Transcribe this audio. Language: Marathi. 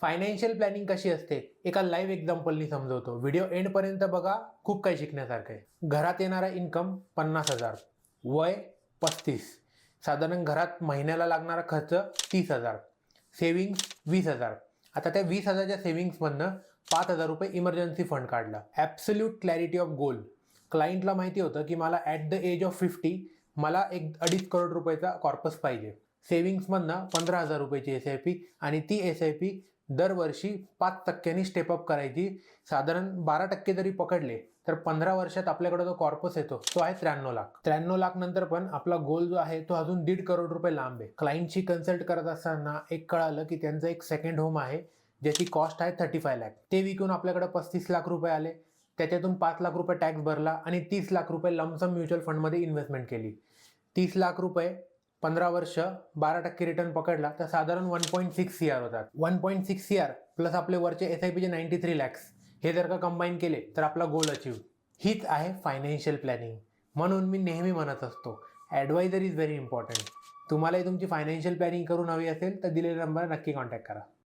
फायनान्शियल प्लॅनिंग कशी असते एका लाईव्ह एक्झाम्पलनी समजवतो. व्हिडिओ एंडपर्यंत बघा, खूप काही शिकण्यासारखं आहे. घरात येणारा इन्कम 50,000, वय 35, साधारण घरात महिन्याला लागणारा खर्च 30,000, सेव्हिंग्स 20,000. आता त्या 20,000च्या सेव्हिंग्समधनं 5,000 रुपये इमर्जन्सी फंड काढला. Absolute clarity of goal. क्लायंटला माहिती होतं की मला ॲट द एज ऑफ 50 मला 2.5 करोड रुपयाचा कॉर्पस पाहिजे. सेव्हिंग्समधनं 15,000 रुपयाची SIP आणि ती SIP दरवर्षी 5% स्टेपअप करायची. साधारण 12% जरी पकडले तर 15 वर्षात आपल्याकडे जो कॉर्पस येतो तो आहे 93 लाख. 93 लाख नंतर पण आपला गोल जो आहे तो अजून 1.5 करोड रुपये लांब आहे. क्लायंटशी कन्सल्ट करत असताना एक कळालं की त्यांचं एक सेकंड होम आहे ज्याची कॉस्ट आहे 35 लाख. ते विकून आपल्याकडे 35 लाख रुपये आले. त्याच्यातून 5 लाख रुपये टॅक्स भरला आणि 30 लाख रुपये लमसम म्युच्युअल फंडमध्ये इन्व्हेस्टमेंट केली. 30 लाख रुपये 15 वर्ष 12% रिटर्न पकडला तर साधारण 1.6 CR होतात. 1.6 CR प्लस आपले वरचे SIPचे 93 लॅक्स हे जर का कंबाईन केले तर आपला गोल अचीव्ह. हीच आहे फायनान्शियल प्लॅनिंग. म्हणून मी नेहमी म्हणत असतो, ॲडवायझर इज व्हेरी इम्पॉर्टंट. तुम्हालाही तुमची फायनान्शियल प्लॅनिंग करून हवी असेल तर दिलेल्या नंबरला नक्की कॉन्टॅक्ट करा.